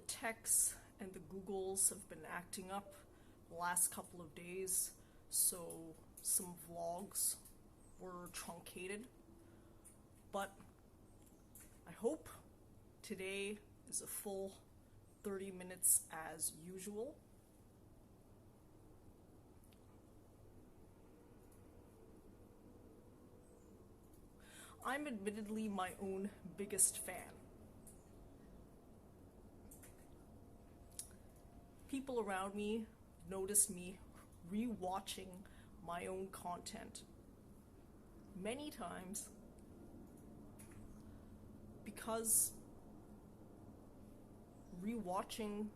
techs and the Googles have been acting up the last couple of days, so some vlogs were truncated. But I hope today is a full 30 minutes as usual. I'm admittedly my own biggest fan. People around me notice me re-watching my own content many times because re-watching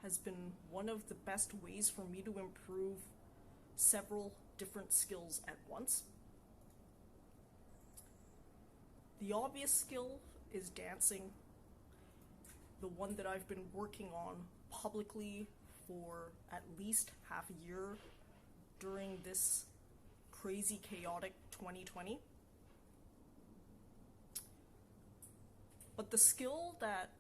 has been one of the best ways for me to improve several different skills at once. The obvious skill is dancing, the one that I've been working on publicly for at least half a year during this crazy, chaotic 2020. But the skill that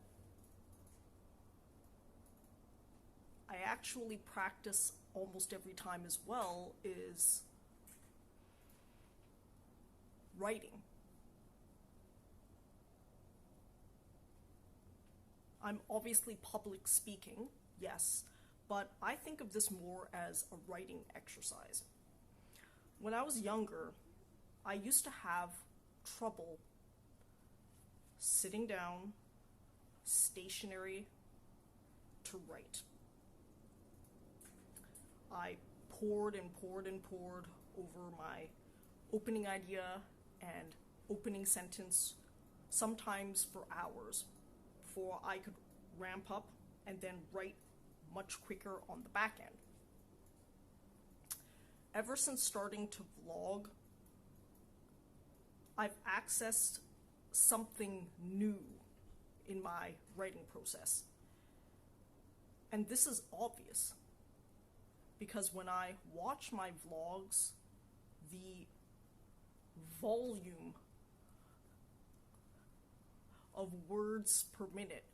I actually practice almost every time as well is writing. I'm obviously public speaking, yes, but I think of this more as a writing exercise. When I was younger, I used to have trouble sitting down, stationary, to write. I poured and poured and poured over my opening idea and opening sentence, sometimes for hours, before I could ramp up and then write much quicker on the back end. Ever since starting to vlog, I've accessed something new in my writing process. And this is obvious because when I watch my vlogs, the volume of words per minute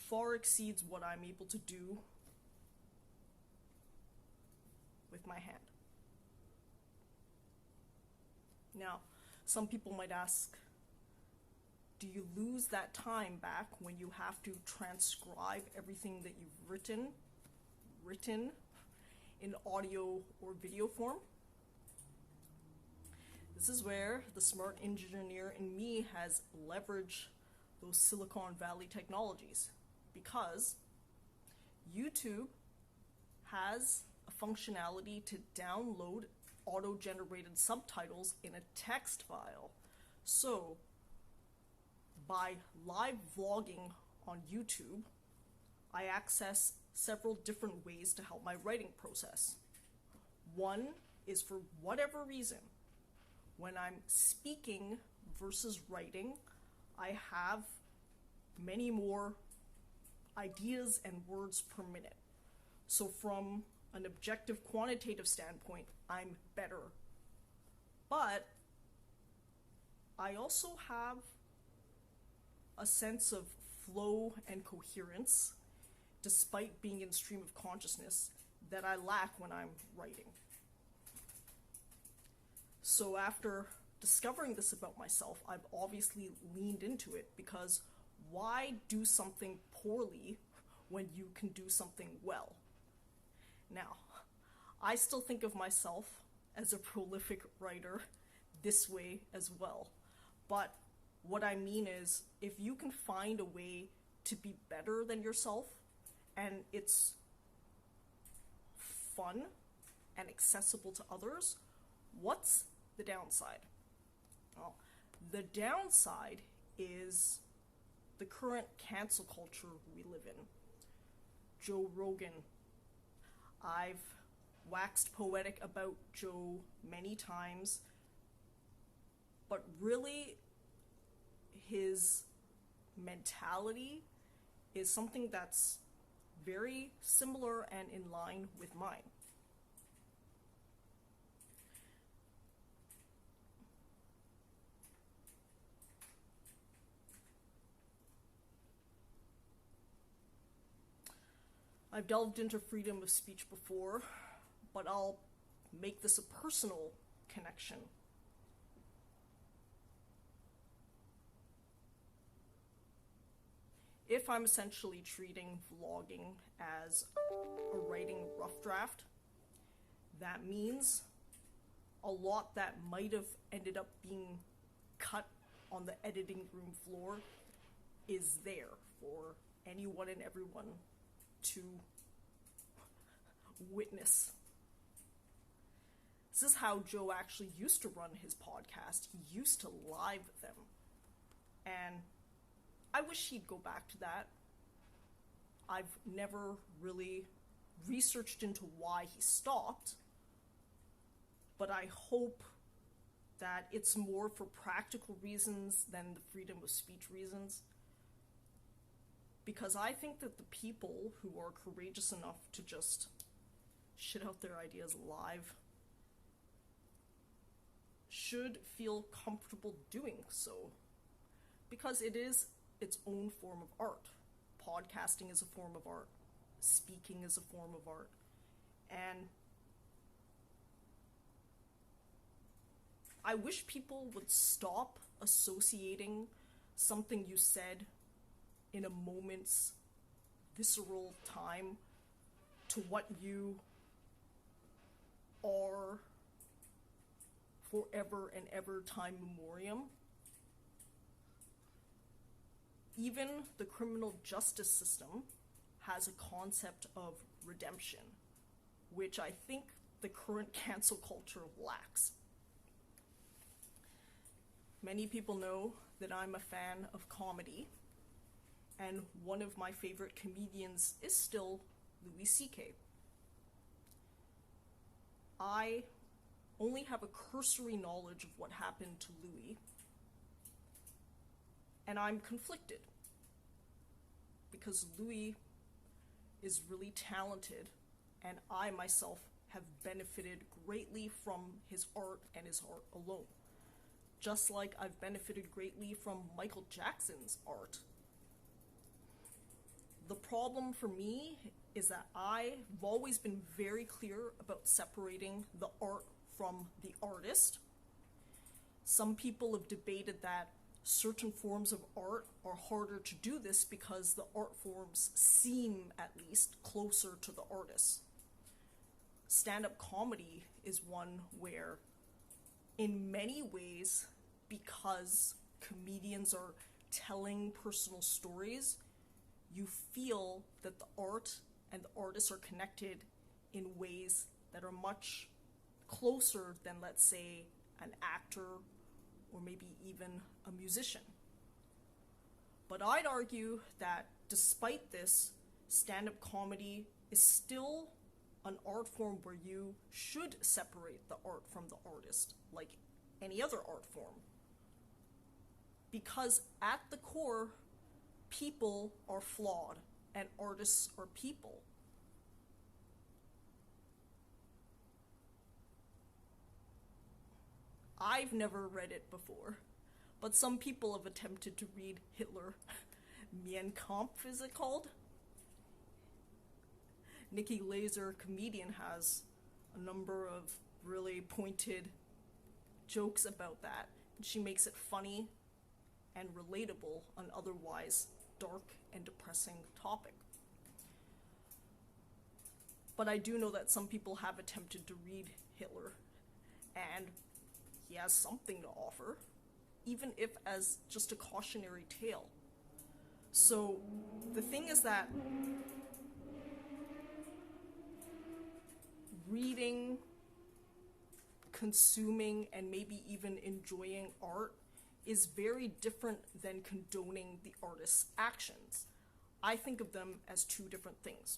far exceeds what I'm able to do with my hand. Now, some people might ask, do you lose that time back when you have to transcribe everything that you've written in audio or video form? This is where the smart engineer in me has leveraged those Silicon Valley technologies, because YouTube has a functionality to download auto-generated subtitles in a text file. So by live vlogging on YouTube, I access several different ways to help my writing process. One is, for whatever reason, when I'm speaking versus writing, I have many more ideas and words per minute. So from an objective quantitative standpoint, I'm better. But I also have a sense of flow and coherence, despite being in stream of consciousness, that I lack when I'm writing. So after discovering this about myself, I've obviously leaned into it, because why do something poorly when you can do something well? Now, I still think of myself as a prolific writer this way as well. But what I mean is, if you can find a way to be better than yourself, and it's fun and accessible to others, what's the downside? Well, the downside is the current cancel culture we live in. Joe Rogan. I've waxed poetic about Joe many times, but really his mentality is something that's very similar and in line with mine. I've delved into freedom of speech before, but I'll make this a personal connection. If I'm essentially treating vlogging as a writing rough draft, that means a lot that might have ended up being cut on the editing room floor is there for anyone and everyone to witness. This is how Joe actually used to run his podcast. He used to live them. And I wish he'd go back to that. I've never really researched into why he stopped, but I hope that it's more for practical reasons than the freedom of speech reasons. Because I think that the people who are courageous enough to just shit out their ideas live should feel comfortable doing so. Because it is its own form of art. Podcasting is a form of art. Speaking is a form of art. And I wish people would stop associating something you said in a moment's visceral time to what you are forever and ever time memoriam. Even the criminal justice system has a concept of redemption, which I think the current cancel culture lacks. Many people know that I'm a fan of comedy, and one of my favorite comedians is still Louis C.K. I only have a cursory knowledge of what happened to Louis, and I'm conflicted because Louis is really talented, and I myself have benefited greatly from his art and his art alone. Just like I've benefited greatly from Michael Jackson's art. The problem for me is that I've always been very clear about separating the art from the artist. Some people have debated that certain forms of art are harder to do this because the art forms seem, at least, closer to the artist. Stand-up comedy is one where, in many ways, because comedians are telling personal stories, you feel that the art and the artists are connected in ways that are much closer than, let's say, an actor or maybe even a musician. But I'd argue that despite this, stand-up comedy is still an art form where you should separate the art from the artist, like any other art form. Because at the core, people are flawed and artists are people. I've never read it before, but some people have attempted to read Hitler. Mein Kampf, is it called? Nikki Glaser, comedian, has a number of really pointed jokes about that. She makes it funny and relatable on otherwise dark and depressing topic. But I do know that some people have attempted to read Hitler, and he has something to offer, even if as just a cautionary tale. So the thing is that reading, consuming, and maybe even enjoying art is very different than condoning the artist's actions. I think of them as two different things.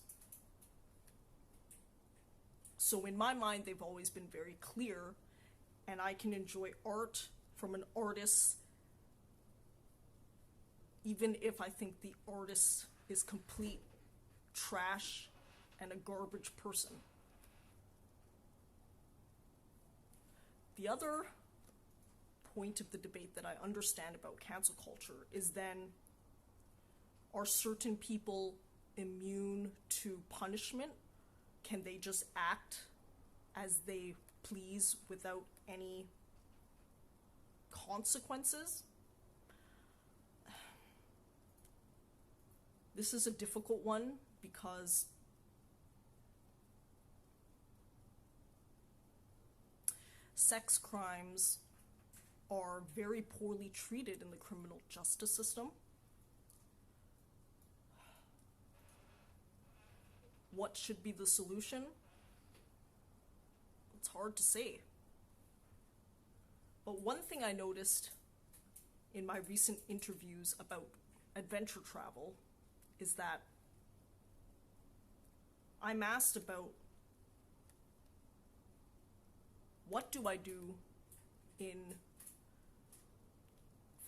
So in my mind, they've always been very clear, and I can enjoy art from an artist even if I think the artist is complete trash and a garbage person. The other point of the debate that I understand about cancel culture is then, are certain people immune to punishment? Can they just act as they please without any consequences? This is a difficult one because sex crimes are very poorly treated in the criminal justice system. What should be the solution? It's hard to say. But one thing I noticed in my recent interviews about adventure travel is that I'm asked about what do I do in,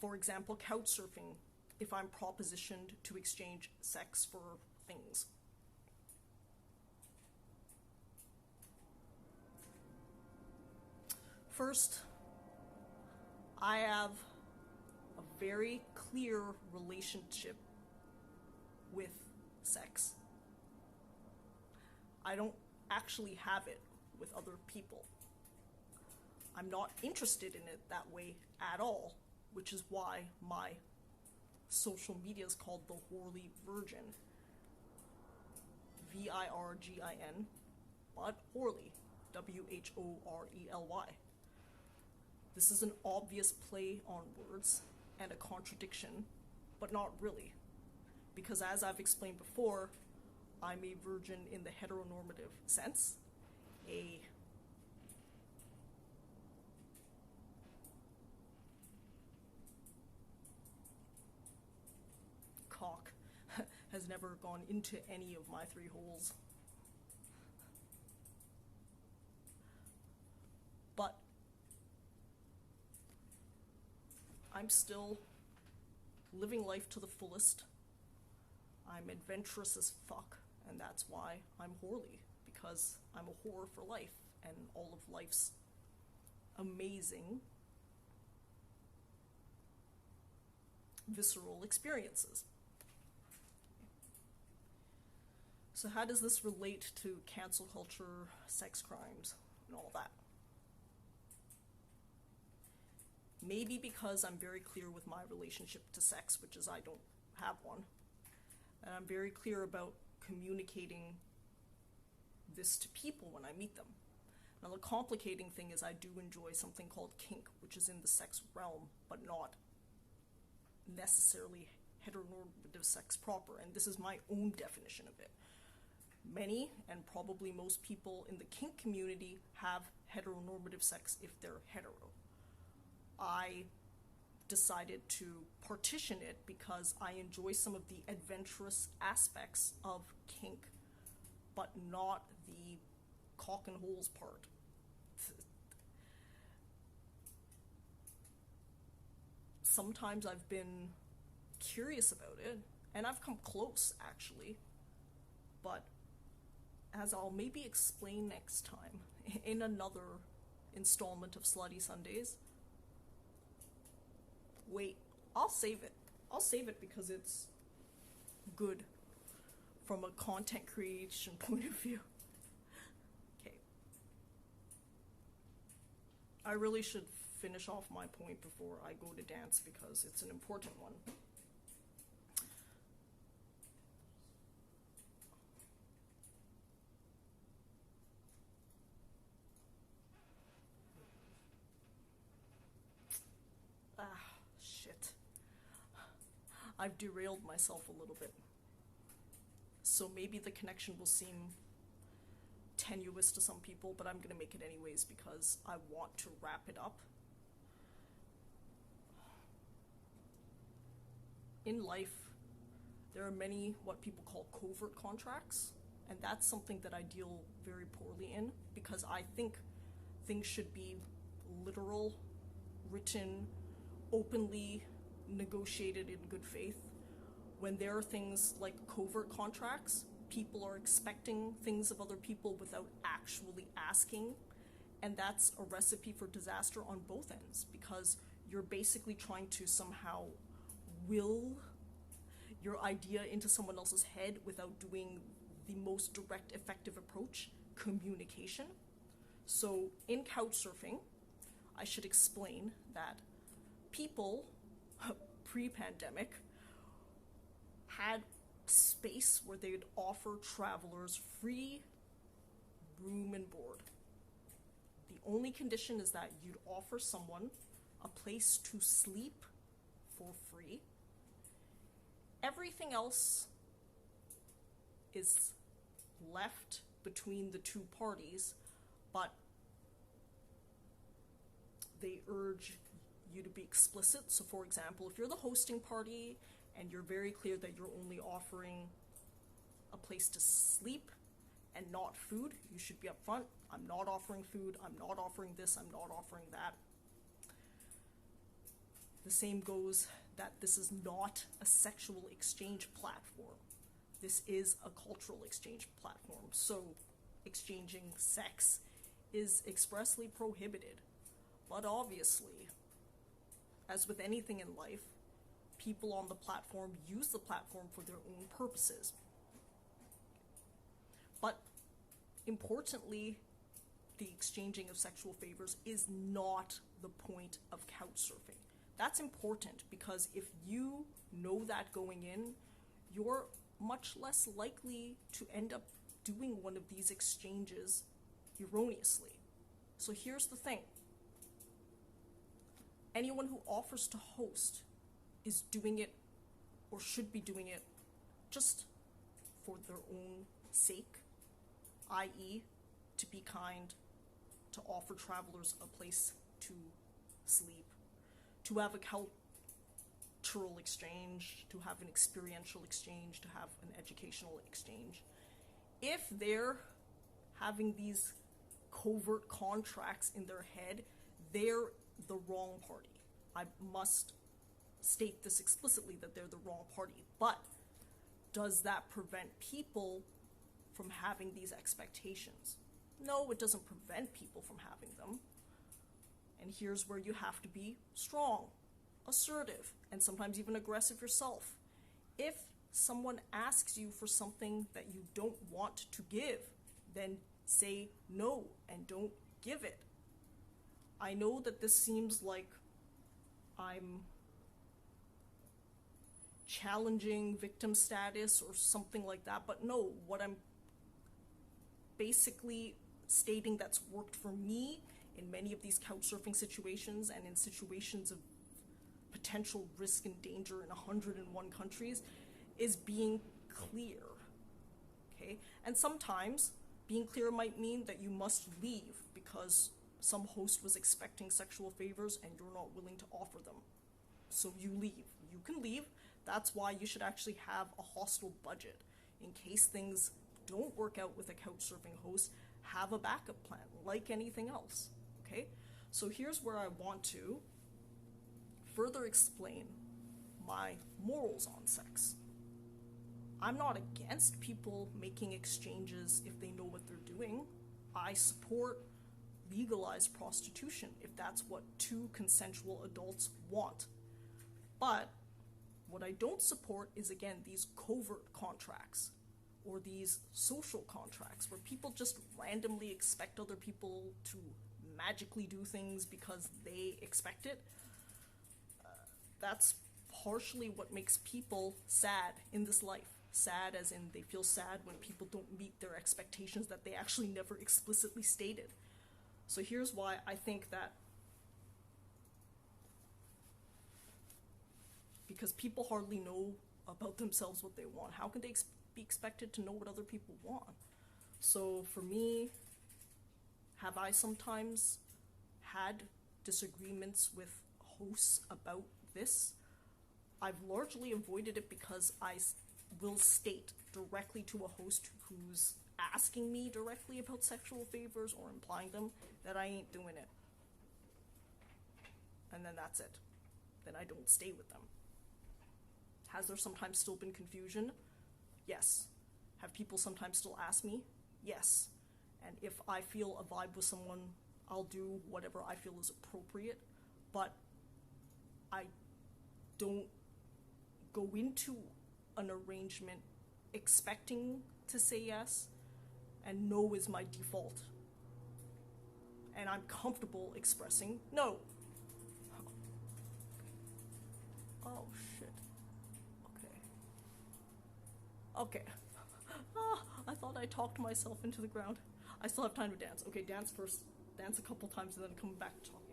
for example, couch surfing if I'm propositioned to exchange sex for things. First, I have a very clear relationship with sex. I don't actually have it with other people. I'm not interested in it that way at all, which is why my social media is called The Whorely Virgin. Virgin, but Whorely, Whorely. This is an obvious play on words and a contradiction, but not really. Because as I've explained before, I'm a virgin in the heteronormative sense, a cock has never gone into any of my 3 holes. But I'm still living life to the fullest. I'm adventurous as fuck, and that's why I'm whorely, because I'm a whore for life, and all of life's amazing, visceral experiences. So how does this relate to cancel culture, sex crimes, and all that? Maybe because I'm very clear with my relationship to sex, which is I don't have one. And I'm very clear about communicating this to people when I meet them. Now the complicating thing is I do enjoy something called kink, which is in the sex realm, but not necessarily heteronormative sex proper, and this is my own definition of it. Many, and probably most people in the kink community have heteronormative sex if they're hetero. I decided to partition it because I enjoy some of the adventurous aspects of kink, but not the cock and holes part. Sometimes I've been curious about it, and I've come close actually, but as I'll maybe explain next time in another installment of Slutty Sundays. Wait, I'll save it. I'll save it because it's good from a content creation point of view. Okay. I really should finish off my point before I go to dance because it's an important one. Shit. I've derailed myself a little bit. So maybe the connection will seem tenuous to some people, but I'm going to make it anyways because I want to wrap it up. In life, there are many what people call covert contracts, and that's something that I deal very poorly in because I think things should be literal, written, openly negotiated in good faith. When there are things like covert contracts, people are expecting things of other people without actually asking, and that's a recipe for disaster on both ends because you're basically trying to somehow will your idea into someone else's head without doing the most direct, effective approach, communication. So in couchsurfing, I should explain that people pre-pandemic had space where they'd offer travelers free room and board. The only condition is that you'd offer someone a place to sleep for free. Everything else is left between the two parties, but they urge you to be explicit. So for example, if you're the hosting party and you're very clear that you're only offering a place to sleep and not food, you should be upfront. I'm not offering food, I'm not offering this, I'm not offering that. The same goes that this is not a sexual exchange platform. This is a cultural exchange platform. So exchanging sex is expressly prohibited. But obviously, as with anything in life, people on the platform use the platform for their own purposes. But importantly, the exchanging of sexual favors is not the point of couchsurfing. That's important because if you know that going in, you're much less likely to end up doing one of these exchanges erroneously. So here's the thing. Anyone who offers to host is doing it or should be doing it just for their own sake, i.e., to be kind, to offer travelers a place to sleep, to have a cultural exchange, to have an experiential exchange, to have an educational exchange. If they're having these covert contracts in their head, they're the wrong party. I must state this explicitly, that they're the wrong party. But does that prevent people from having these expectations? No, it doesn't prevent people from having them. And here's where you have to be strong, assertive, and sometimes even aggressive yourself. If someone asks you for something that you don't want to give, then say no and don't give it. I know that this seems like I'm challenging victim status or something like that, but no, what I'm basically stating that's worked for me in many of these couchsurfing situations and in situations of potential risk and danger in 101 countries is being clear, okay? And sometimes being clear might mean that you must leave because some host was expecting sexual favors and you're not willing to offer them. So you leave. You can leave. That's why you should actually have a hostel budget. In case things don't work out with a couchsurfing host, have a backup plan, like anything else, okay? So here's where I want to further explain my morals on sex. I'm not against people making exchanges if they know what they're doing. I support legalized prostitution if that's what two consensual adults want. But what I don't support is, again, these covert contracts or these social contracts where people just randomly expect other people to magically do things because they expect it. That's partially what makes people sad in this life. Sad as in they feel sad when people don't meet their expectations that they actually never explicitly stated. So here's why I think that because people hardly know about themselves what they want, how can they be expected to know what other people want? So for me, have I sometimes had disagreements with hosts about this? I've largely avoided it because I will state directly to a host who's asking me directly about sexual favors or implying them that I ain't doing it. And then that's it. Then I don't stay with them. Has there sometimes still been confusion? Yes. Have people sometimes still asked me? Yes. And if I feel a vibe with someone, I'll do whatever I feel is appropriate, but I don't go into an arrangement expecting to say yes, and no is my default. And I'm comfortable expressing no. Oh, shit. Okay. I thought I talked myself into the ground. I still have time to dance. Okay, dance first. Dance a couple times and then come back to talking.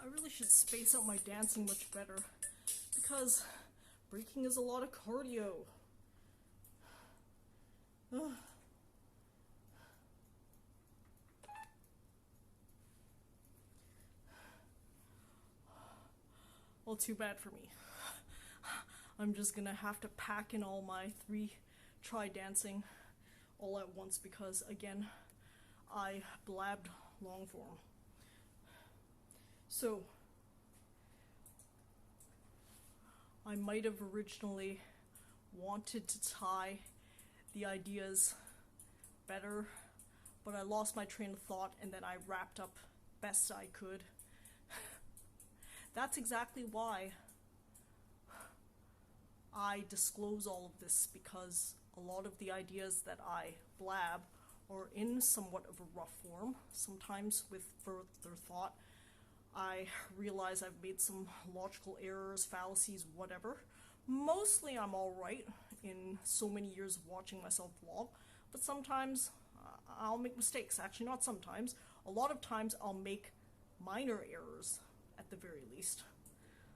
I really should space out my dancing much better, because breaking is a lot of cardio. Well, too bad for me. I'm just gonna have to pack in all my 3 try dancing all at once, because again, I blabbed long form. So, I might have originally wanted to tie the ideas better, but I lost my train of thought and then I wrapped up best I could. That's exactly why I disclose all of this, because a lot of the ideas that I blab are in somewhat of a rough form. Sometimes with further thought, I realize I've made some logical errors, fallacies, whatever. Mostly I'm alright in so many years of watching myself vlog, but sometimes I'll make mistakes. Actually, not sometimes. A lot of times I'll make minor errors, at the very least.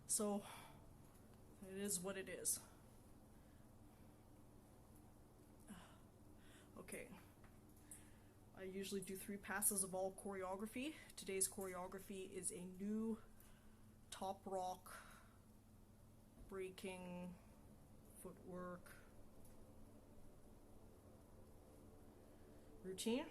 So, it is what it is. Okay. I usually do 3 passes of all choreography. Today's choreography is a new top rock, breaking, footwork routine.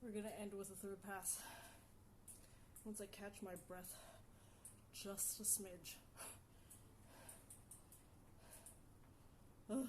we're gonna end with a third pass. Once I catch my breath just a smidge. Ugh.